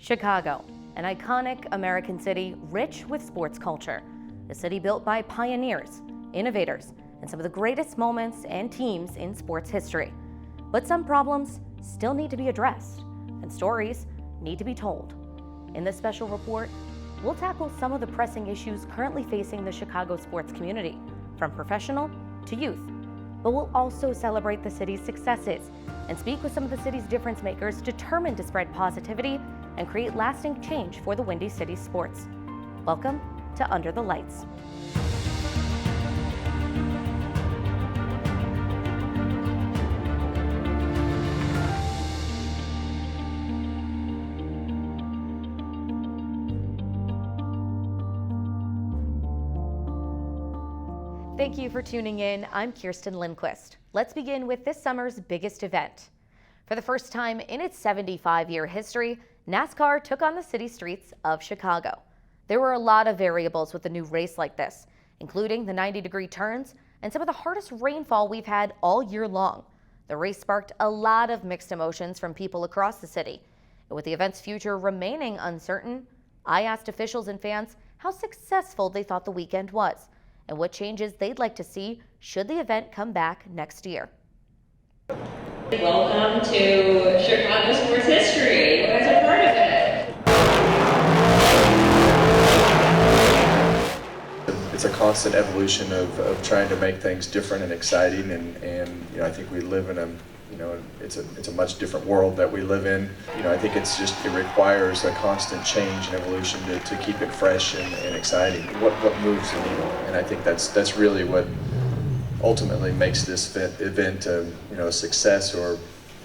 Chicago, an iconic American city rich with sports culture. A city built by pioneers, innovators, and some of the greatest moments and teams in sports history. But some problems still need to be addressed, and stories need to be told. In this special report, we'll tackle some of the pressing issues currently facing the Chicago sports community, from professional to youth. But we'll also celebrate the city's successes and speak with some of the city's difference makers determined to spread positivity and create lasting change for the Windy City sports. Welcome to Under the Lights. Thank you for tuning in. I'm Kierstin Lindkvist. Let's begin with this summer's biggest event. For the first time in its 75-year history, NASCAR took on the city streets of Chicago. There were a lot of variables with a new race like this, including the 90-degree turns and some of the hardest rainfall we've had all year long. The race sparked a lot of mixed emotions from people across the city. And with the event's future remaining uncertain, I asked officials and fans how successful they thought the weekend was and what changes they'd like to see should the event come back next year. Welcome to Chicago sports history. You guys are part of it. It's a constant evolution of trying to make things different and exciting, and I think we live in it's a much different world that we live in. I think it requires a constant change and evolution to keep it fresh and exciting. What moves the needle? And I think that's really what ultimately makes this event a success, or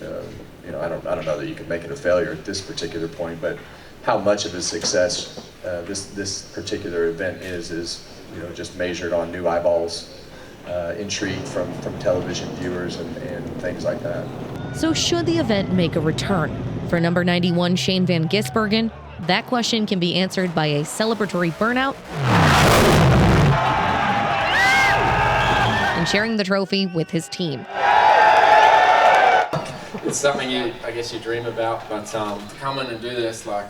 I don't know that you could make it a failure at this particular point, but how much of a success this particular event is just measured on new eyeballs, intrigue from television viewers and things like that. So should the event make a return? For number 91 Shane Van Gisbergen, that question can be answered by a celebratory burnout and sharing the trophy with his team. It's something I guess you dream about, but to come in and do this, I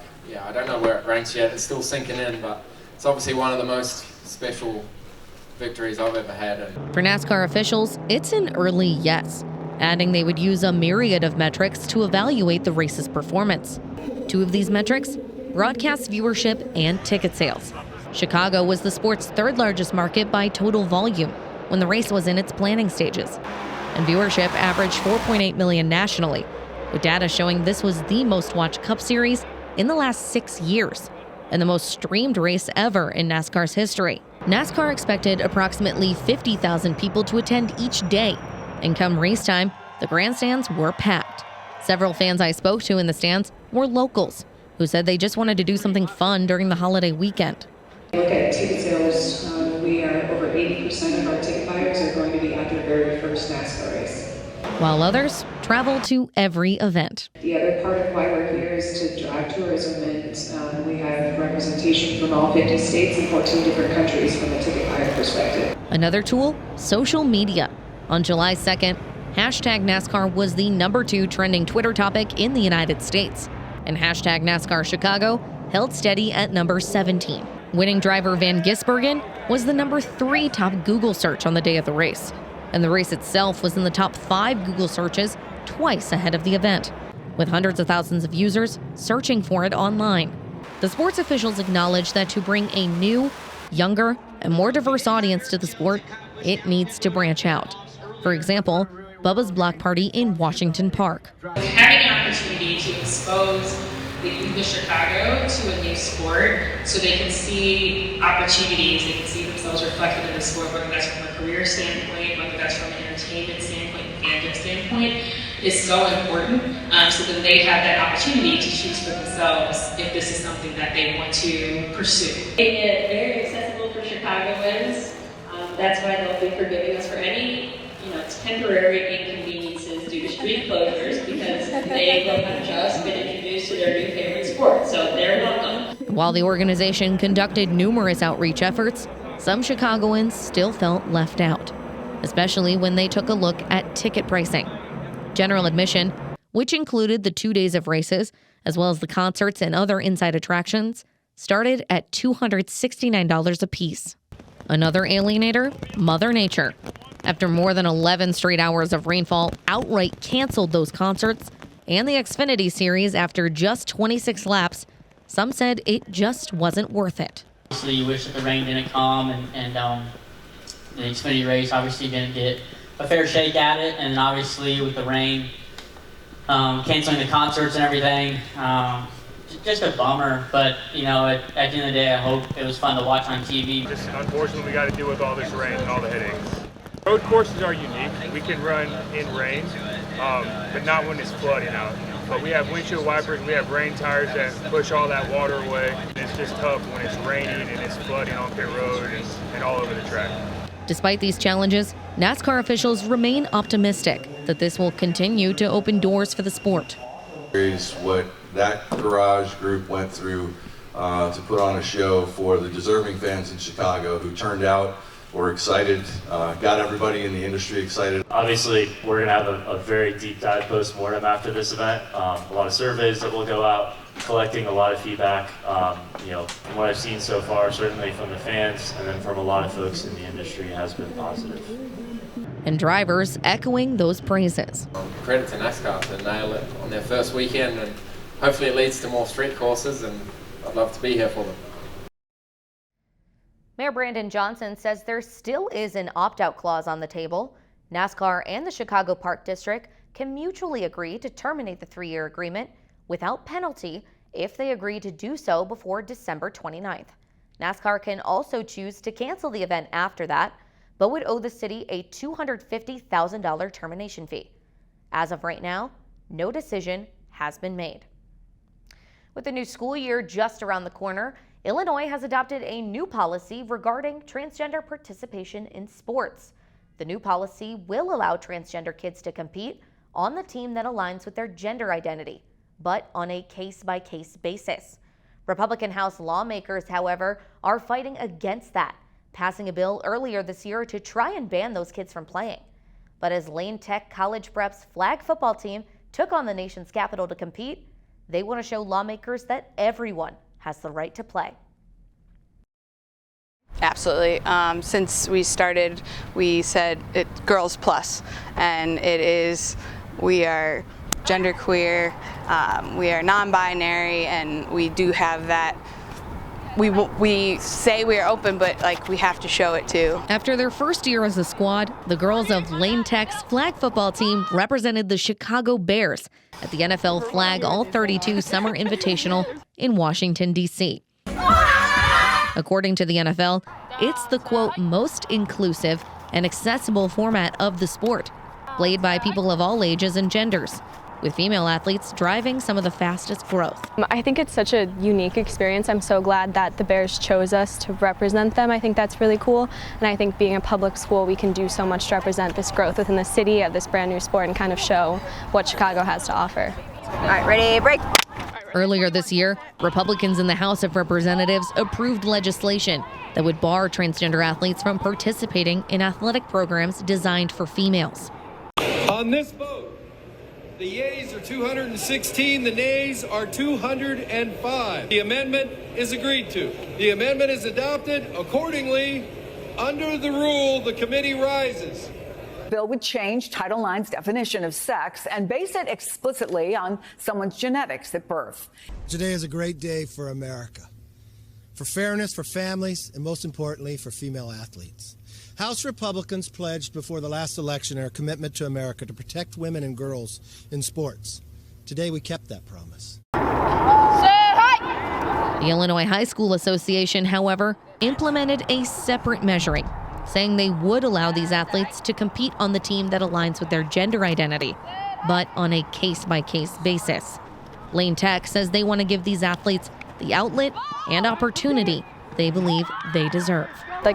don't know where it ranks yet. It's still sinking in, but it's obviously one of the most special victories I've ever had. For NASCAR officials, it's an early yes, adding they would use a myriad of metrics to evaluate the race's performance. Two of these metrics: broadcast viewership and ticket sales. Chicago was the sport's third largest market by total volume when the race was in its planning stages, and viewership averaged 4.8 million nationally, with data showing this was the most watched Cup Series in the last 6 years and the most streamed race ever in NASCAR's history. NASCAR expected approximately 50,000 people to attend each day, and come race time, the grandstands were packed. Several fans I spoke to in the stands were locals, who said they just wanted to do something fun during the holiday weekend. Look at ticket sales. We are over 80% of our ticket buyers are going to be at their very first NASCAR race, while others travel to every event. The other part of why we're here is to drive tourism, and we have representation from all 50 states and 14 different countries from a ticket buyer perspective. Another tool, social media. On July 2nd, hashtag NASCAR was the #2 trending Twitter topic in the United States, and hashtag NASCAR Chicago held steady at number 17. Winning driver Van Gisbergen was the #3 top Google search on the day of the race, and the race itself was in the top 5 Google searches twice ahead of the event, with hundreds of thousands of users searching for it online. The sports officials acknowledge that to bring a new, younger, and more diverse audience to the sport, it needs to branch out. For example, Bubba's Block Party in Washington Park. Having an opportunity to expose the youth of Chicago to a new sport so they can see opportunities, they can see themselves reflected in the sport, whether that's from a career standpoint, whether that's from an entertainment standpoint, fandom standpoint, is so important, so that they have that opportunity to choose for themselves if this is something that they want to pursue. Making it very accessible for Chicagoans, that's why they'll be forgiving us for any temporary inconveniences due to street closures, because they have just been introduced to their new favorite sport, so they're welcome. While the organization conducted numerous outreach efforts, some Chicagoans still felt left out, especially when they took a look at ticket pricing. General admission, which included the 2 days of races as well as the concerts and other inside attractions, started at $269 apiece. Another alienator, Mother Nature. After more than 11 straight hours of rainfall, outright canceled those concerts and the Xfinity Series after just 26 laps. Some said it just wasn't worth it. Obviously, you wish that the rain didn't come, and the Xfinity race obviously didn't get a fair shake at it, and obviously with the rain, canceling the concerts and everything, just a bummer. But you know, at the end of the day, I hope it was fun to watch on TV. Just unfortunately, we got to deal with all this rain and all the headaches. Road courses are unique. We can run in rain, but not when it's flooding out. But we have windshield wipers, we have rain tires that push all that water away. And it's just tough when it's raining and it's flooding on pit road and all over the track. Despite these challenges, NASCAR officials remain optimistic that this will continue to open doors for the sport. Is what that garage group went through to put on a show for the deserving fans in Chicago who turned out, were excited, got everybody in the industry excited. Obviously, we're going to have a very deep dive post-mortem after this event. A lot of surveys that will go out, collecting a lot of feedback. From what I've seen so far, certainly from the fans and then from a lot of folks in the industry, has been positive. And drivers echoing those praises. Credit to NASCAR to nail it on their first weekend, and hopefully it leads to more street courses, and I'd love to be here for them. Mayor Brandon Johnson says there still is an opt-out clause on the table. NASCAR and the Chicago Park District can mutually agree to terminate the 3-year agreement without penalty if they agree to do so before December 29th. NASCAR can also choose to cancel the event after that, but would owe the city a $250,000 termination fee. As of right now, no decision has been made. With the new school year just around the corner, Illinois has adopted a new policy regarding transgender participation in sports. The new policy will allow transgender kids to compete on the team that aligns with their gender identity, but on a case-by-case basis. Republican House lawmakers, however, are fighting against that, passing a bill earlier this year to try and ban those kids from playing. But as Lane Tech College Prep's flag football team took on the nation's capital to compete, they want to show lawmakers that everyone has the right to play. Absolutely. Since we started, we said it girls plus, and it is, we are genderqueer, we are non-binary, and we do have that. We say we are open, but we have to show it too. After their first year as a squad, the girls of Lane Tech's flag football team represented the Chicago Bears at the NFL Flag All 32 Summer Invitational in Washington, D.C. According to the NFL, it's the, quote, most inclusive and accessible format of the sport, played by people of all ages and genders, with female athletes driving some of the fastest growth. I think it's such a unique experience. I'm so glad that the Bears chose us to represent them. I think that's really cool, and I think being a public school, we can do so much to represent this growth within the city of this brand new sport and kind of show what Chicago has to offer. All right, ready, break. Earlier this year, Republicans in the House of Representatives approved legislation that would bar transgender athletes from participating in athletic programs designed for females. On this vote, the yeas are 216, the nays are 205. The amendment is agreed to. The amendment is adopted. Accordingly, under the rule, the committee rises. Bill would change Title IX's definition of sex and base it explicitly on someone's genetics at birth. Today is a great day for America, for fairness, for families, and most importantly, for female athletes. House Republicans pledged before the last election their commitment to America to protect women and girls in sports. Today we kept that promise. The Illinois High School Association, however, implemented a separate measuring, saying they would allow these athletes to compete on the team that aligns with their gender identity, but on a case-by-case basis. Lane Tech says they want to give these athletes the outlet and opportunity they believe they deserve.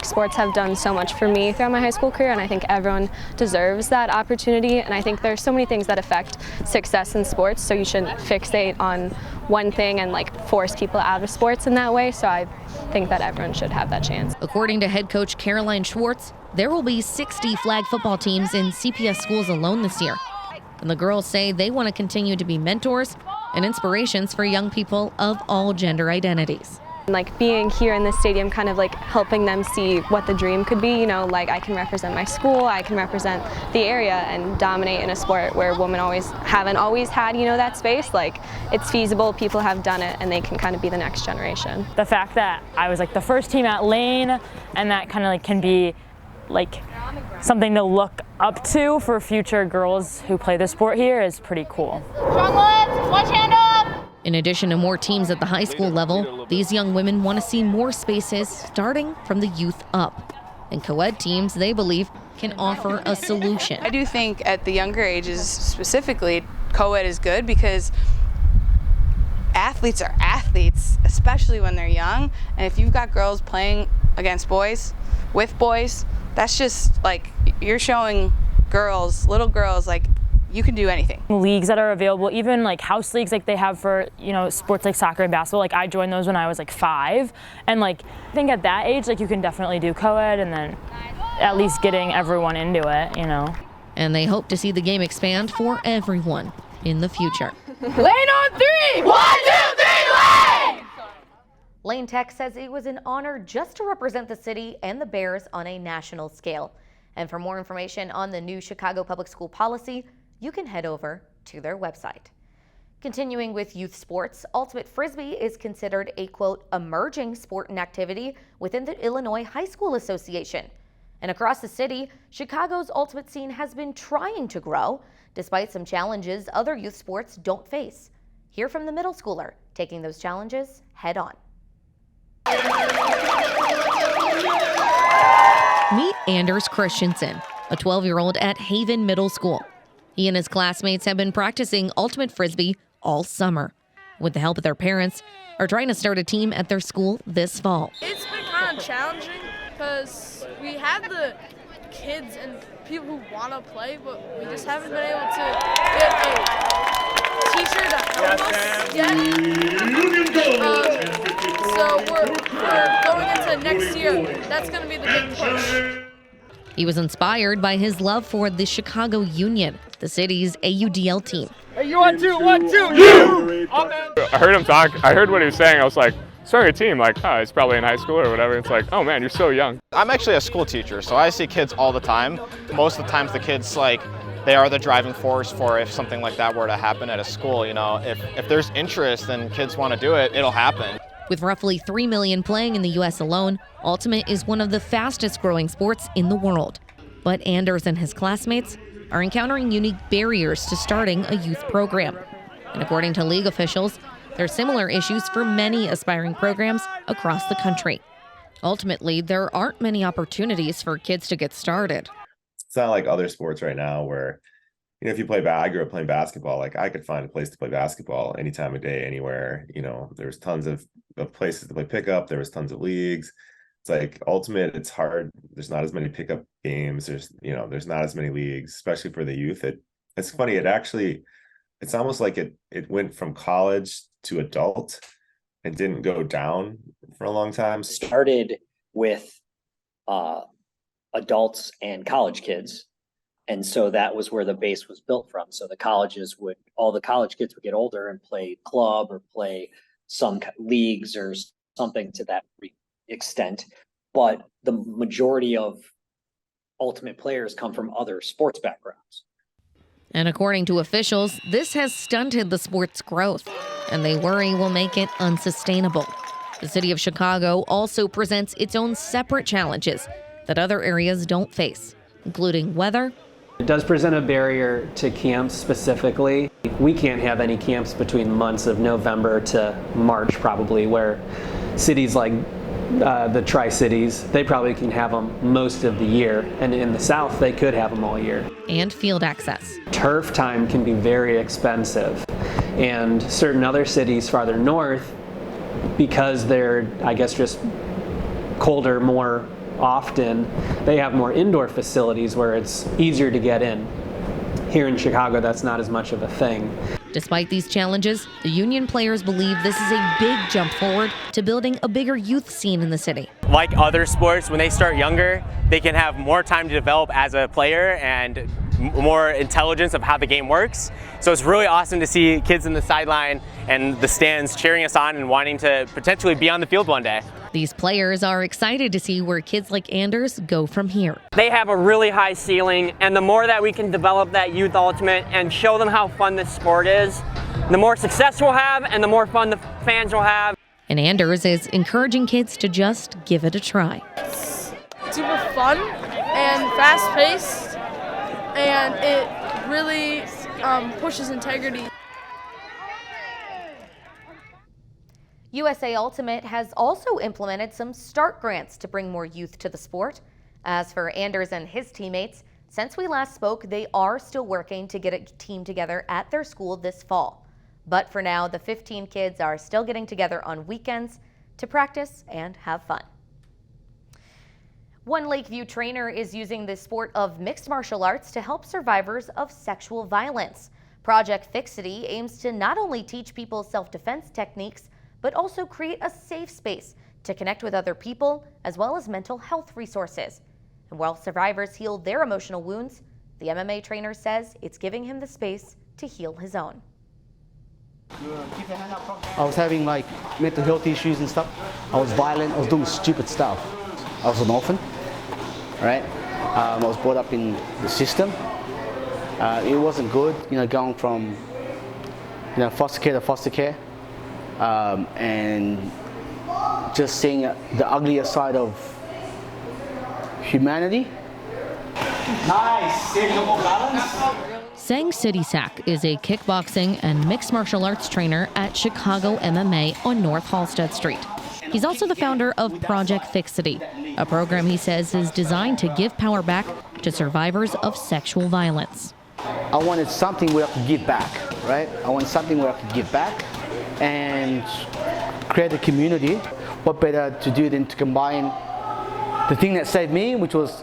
Sports have done so much for me throughout my high school career, and I think everyone deserves that opportunity. And I think there's so many things that affect success in sports, so you shouldn't fixate on one thing and force people out of sports in that way. So I think that everyone should have that chance. According to head coach Caroline Schwartz, there will be 60 flag football teams in CPS schools alone this year. And the girls say they want to continue to be mentors and inspirations for young people of all gender identities. Like being here in this stadium, kind of like helping them see what the dream could be, you know, like I can represent my school, I can represent the area and dominate in a sport where women haven't always had, you know, that space. Like it's feasible, people have done it, and they can kind of be the next generation. The fact that I was like the first team at Lane, and that kind of like can be like something to look up to for future girls who play the sport here is pretty cool. Strong legs, watch hand up! In addition to more teams at the high school level, these young women want to see more spaces starting from the youth up. And co-ed teams, they believe, can offer a solution. I do think at the younger ages specifically, co-ed is good because athletes are athletes, especially when they're young. And if you've got girls playing against boys, with boys, that's just like you're showing girls, little girls, like you can do anything. Leagues that are available, even like house leagues like they have for, you know, sports like soccer and basketball. Like I joined those when I was like 5, and like I think at that age, like you can definitely do co-ed, and then at least getting everyone into it, you know. And they hope to see the game expand for everyone in the future. Lane on 3! 1, 2, 3, Lane! Lane Tech says it was an honor just to represent the city and the Bears on a national scale. And for more information on the new Chicago Public School policy, you can head over to their website. Continuing with youth sports, Ultimate Frisbee is considered a, quote, emerging sport and activity within the Illinois High School Association. And across the city, Chicago's ultimate scene has been trying to grow, despite some challenges other youth sports don't face. Hear from the middle schooler taking those challenges head on. Meet Anders Christensen, a 12-year-old at Haven Middle School. He and his classmates have been practicing Ultimate Frisbee all summer. With the help of their parents, are trying to start a team at their school this fall. It's been kind of challenging because we have the kids and people who want to play, but we just haven't been able to get a teacher to help us yet. So we're going into next year. That's going to be the big push. He was inspired by his love for the Chicago Union, the city's AUDL team. Hey, you 1, 2, 1, 2, you! I heard him talk. I heard what he was saying. I was like, starting a team, like, oh, he's probably in high school or whatever. It's like, oh man, you're so young. I'm actually a school teacher, so I see kids all the time. Most of the times the kids, like, they are the driving force for if something like that were to happen at a school. You know, if there's interest and kids want to do it, it'll happen. With roughly 3 million playing in the U.S. alone, Ultimate is one of the fastest growing sports in the world. But Anders and his classmates are encountering unique barriers to starting a youth program. And according to league officials, there are similar issues for many aspiring programs across the country. Ultimately, there aren't many opportunities for kids to get started. It's not like other sports right now where, you know, if you play I grew up playing basketball, like I could find a place to play basketball any time of day, anywhere. You know, there's tons of places to play pickup. There was tons of leagues. It's like Ultimate, it's hard. There's not as many pickup games. There's not as many leagues, especially for the youth. It's funny. It's almost like it went from college to adult and didn't go down for a long time. Started with adults and college kids. And so that was where the base was built from. So all the college kids would get older and play club or play some leagues or something to that extent. But the majority of Ultimate players come from other sports backgrounds. And according to officials, this has stunted the sport's growth, and they worry will make it unsustainable. The city of Chicago also presents its own separate challenges that other areas don't face, including weather. It does present a barrier to camps specifically. We can't have any camps between months of November to March probably, where cities like the Tri-Cities, they probably can have them most of the year. And in the South, they could have them all year. And field access. Turf time can be very expensive. And certain other cities farther north, because they're, I guess, just colder more often, they have more indoor facilities where it's easier to get in. Here in Chicago, that's not as much of a thing. Despite these challenges, the Union players believe this is a big jump forward to building a bigger youth scene in the city. Like other sports, when they start younger, they can have more time to develop as a player and more intelligence of how the game works. So it's really awesome to see kids in the sideline and the stands cheering us on and wanting to potentially be on the field one day. These players are excited to see where kids like Anders go from here. They have a really high ceiling, and the more that we can develop that youth ultimate and show them how fun this sport is, the more success we'll have and the more fun the fans will have. And Anders is encouraging kids to just give it a try. It's super fun and fast-paced, and it really pushes integrity. USA Ultimate has also implemented some START grants to bring more youth to the sport. As for Anders and his teammates, since we last spoke, they are still working to get a team together at their school this fall. But for now, the 15 kids are still getting together on weekends to practice and have fun. One Lakeview trainer is using the sport of mixed martial arts to help survivors of sexual violence. Project Fixity aims to not only teach people self-defense techniques, but also create a safe space to connect with other people, as well as mental health resources. And while survivors heal their emotional wounds, the MMA trainer says it's giving him the space to heal his own. I was having like mental health issues and stuff. I was violent, I was doing stupid stuff. I was an orphan, right? I was brought up in the system. It wasn't good, going from foster care to foster care. And just seeing the uglier side of humanity. Nice, saving more balance. Sang Sidisak is a kickboxing and mixed martial arts trainer at Chicago MMA on North Halsted Street. He's also the founder of Project Fixity, a program he says is designed to give power back to survivors of sexual violence. I wanted something where I could give back, right? I wanted something where I could give back and create a community. What better to do than to combine the thing that saved me, which was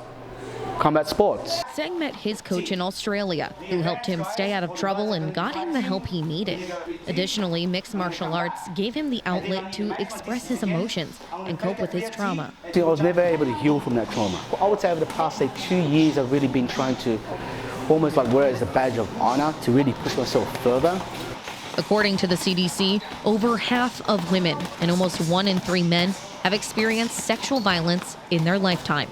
combat sports. Sang met his coach in Australia, who helped him stay out of trouble and got him the help he needed. Additionally, mixed martial arts gave him the outlet to express his emotions and cope with his trauma. I was never able to heal from that trauma. I would say over the past 2 years, I've really been trying to almost like wear it as a badge of honor to really push myself further. According to the CDC, over half of women and almost 1 in 3 men have experienced sexual violence in their lifetime.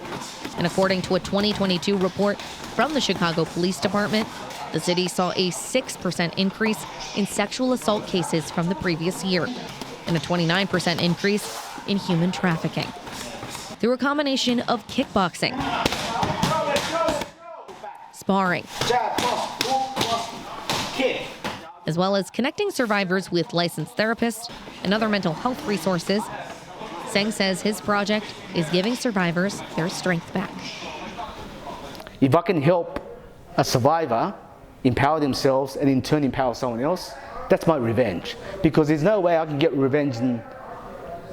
And according to a 2022 report from the Chicago Police Department, the city saw a 6% increase in sexual assault cases from the previous year and a 29% increase in human trafficking. Through a combination of kickboxing, sparring, as well as connecting survivors with licensed therapists and other mental health resources, Sang says his project is giving survivors their strength back. If I can help a survivor empower themselves and in turn empower someone else, that's my revenge. Because there's no way I can get revenge on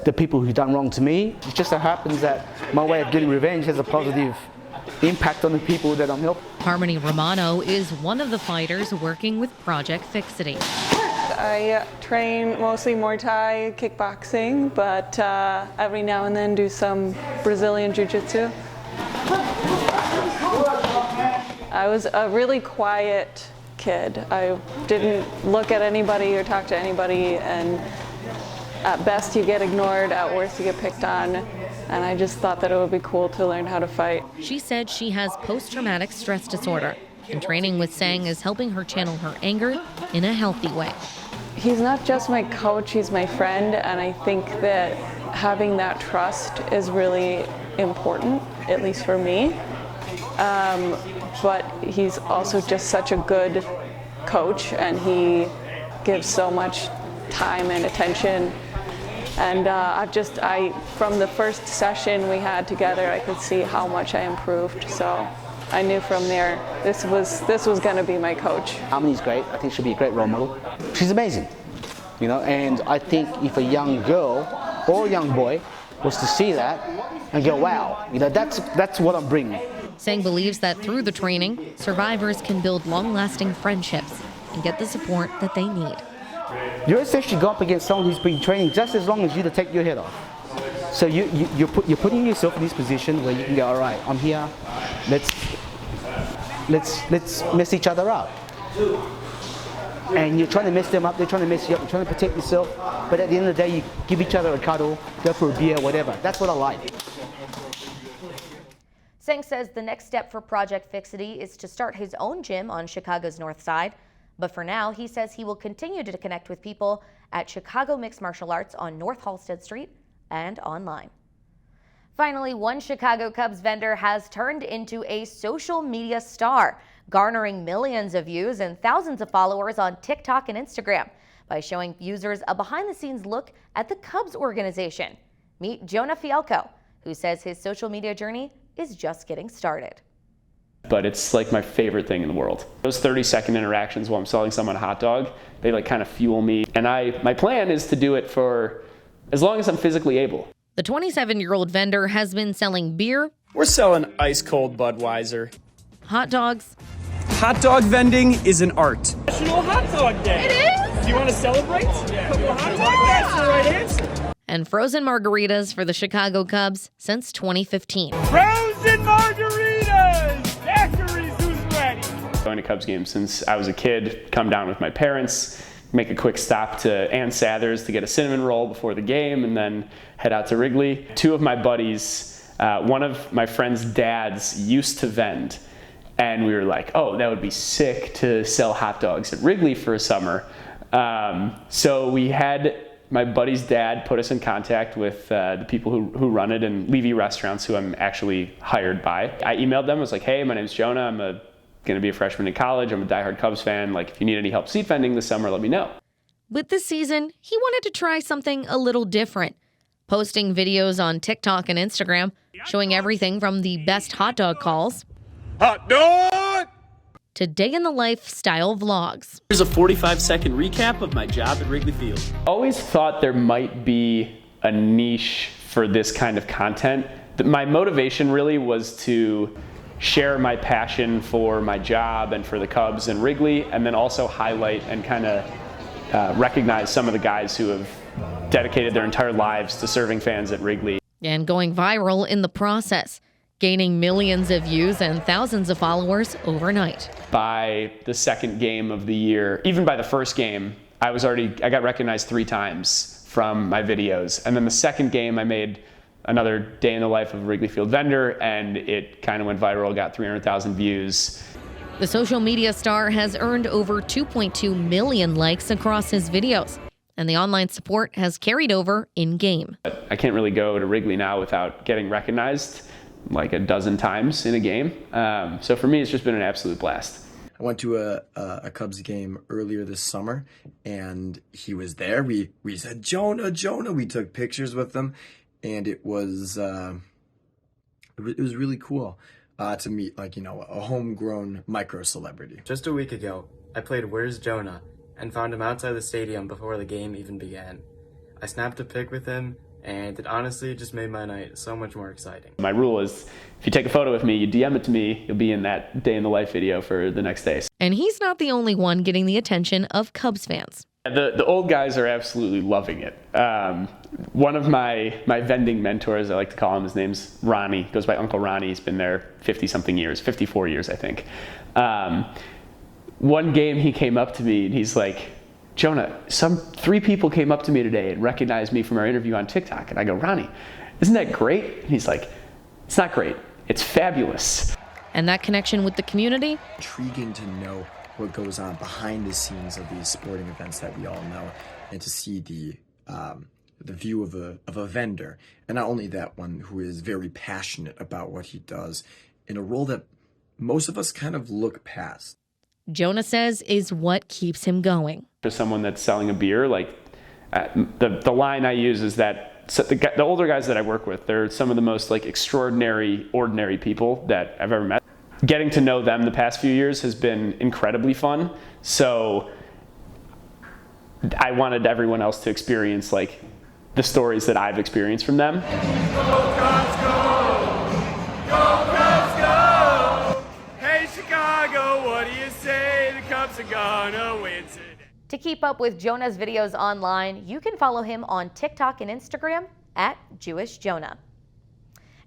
the people who've done wrong to me. It just so happens that my way of getting revenge has a positive impact on the people that I'm helping. Harmony Romano is one of the fighters working with Project Fixity. I train mostly Muay Thai, kickboxing, but every now and then do some Brazilian Jiu-Jitsu. I was a really quiet kid. I didn't look at anybody or talk to anybody, and at best you get ignored, at worst you get picked on, and I just thought that it would be cool to learn how to fight. She said she has post-traumatic stress disorder, and training with Sang is helping her channel her anger in a healthy way. He's not just my coach, he's my friend, and I think that having that trust is really important, at least for me. But he's also just such a good coach, and he gives so much time and attention. And from the first session we had together, I could see how much I improved. So I knew from there this was going to be my coach. Harmony's great. I think she'll be a great role model. She's amazing, and I think if a young girl or a young boy was to see that and go, wow, that's what I'm bringing. Sang believes that through the training, survivors can build long-lasting friendships and get the support that they need. You're essentially going up against someone who's been training just as long as you to take your head off. So you're putting yourself in this position where you can go, all right, I'm here, let's let's mess each other up. And you're trying to mess them up, they're trying to mess you up, you're trying to protect yourself, but at the end of the day, you give each other a cuddle, go for a beer, whatever. That's what I like. Sang says the next step for Project Fixity is to start his own gym on Chicago's North Side. But for now, he says he will continue to connect with people at Chicago Mixed Martial Arts on North Halsted Street and online. Finally, one Chicago Cubs vendor has turned into a social media star, garnering millions of views and thousands of followers on TikTok and Instagram by showing users a behind-the-scenes look at the Cubs organization. Meet Jonah Fialco, who says his social media journey is just getting started. But it's like my favorite thing in the world. Those 30-second interactions while I'm selling someone a hot dog, they like kind of fuel me. And my plan is to do it for as long as I'm physically able. The 27-year-old vendor has been selling beer. We're selling ice-cold Budweiser. Hot dogs. Hot dog vending is an art. National Hot Dog Day. It is? Do you want to celebrate? A couple of hot dogs? That's the right answer. And frozen margaritas for the Chicago Cubs since 2015. Frozen margaritas! Daiquiris, who's ready? Going to Cubs games since I was a kid, come down with my parents, make a quick stop to Ann Sather's to get a cinnamon roll before the game, and then head out to Wrigley. Two of my buddies, one of my friend's dads used to vend, and we were like, oh, that would be sick to sell hot dogs at Wrigley for a summer. So we had my buddy's dad put us in contact with the people who run it and Levy Restaurants, who I'm actually hired by. I emailed them, I was like, hey, my name's Jonah, I'm going to be a freshman in college, I'm a diehard Cubs fan, like if you need any help seat vending this summer, let me know. With this season, he wanted to try something a little different, posting videos on TikTok and Instagram, showing everything from the best hot dog calls, Hot dog! to day-in-the-life style vlogs. Here's a 45-second recap of my job at Wrigley Field. Always thought there might be a niche for this kind of content. My motivation really was to share my passion for my job and for the Cubs and Wrigley, and then also highlight and kind of recognize some of the guys who have dedicated their entire lives to serving fans at Wrigley. And going viral in the process, gaining millions of views and thousands of followers overnight. By the second game of the year, even by the first game, I got recognized 3 times from my videos. And then the second game, I made another day in the life of a Wrigley Field vendor, and it kind of went viral, got 300,000 views. The social media star has earned over 2.2 million likes across his videos, and the online support has carried over in-game. I can't really go to Wrigley now without getting recognized like a dozen times in a game. So for me, it's just been an absolute blast. I went to a Cubs game earlier this summer, and he was there. We said, Jonah, Jonah. We took pictures with him, and it was really cool to meet, like, a homegrown micro celebrity. Just a week ago, I played Where's Jonah and found him outside the stadium before the game even began. I snapped a pic with him, and it honestly just made my night so much more exciting. My rule is, if you take a photo with me, you DM it to me, you'll be in that day in the life video for the next day. And he's not the only one getting the attention of Cubs fans. The old guys are absolutely loving it. One of my vending mentors, I like to call him, his name's Ronnie, goes by Uncle Ronnie. He's been there 50-something years, 54 years, I think. One game he came up to me and he's like, Jonah, 3 people came up to me today and recognized me from our interview on TikTok. And I go, Ronnie, isn't that great? And he's like, it's not great, it's fabulous. And that connection with the community? Intriguing to know what goes on behind the scenes of these sporting events that we all know, and to see the view of a vendor, and not only that, one who is very passionate about what he does in a role that most of us kind of look past. Jonah says is what keeps him going. For someone that's selling a beer, like the line I use is that the older guys that I work with, they're some of the most like extraordinary, ordinary people that I've ever met. Getting to know them the past few years has been incredibly fun. So I wanted everyone else to experience like the stories that I've experienced from them. Go Cubs, go! Go Cubs, go! Hey Chicago, what do you say? The Cubs are gonna win today. To keep up with Jonah's videos online, you can follow him on TikTok and Instagram @JewishJonah.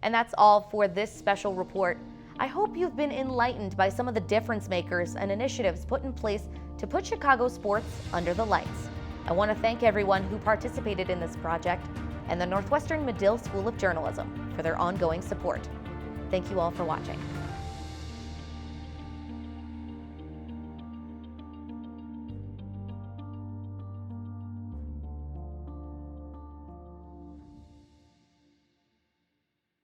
And that's all for this special report. I hope you've been enlightened by some of the difference makers and initiatives put in place to put Chicago sports under the lights. I want to thank everyone who participated in this project and the Northwestern Medill School of Journalism for their ongoing support. Thank you all for watching.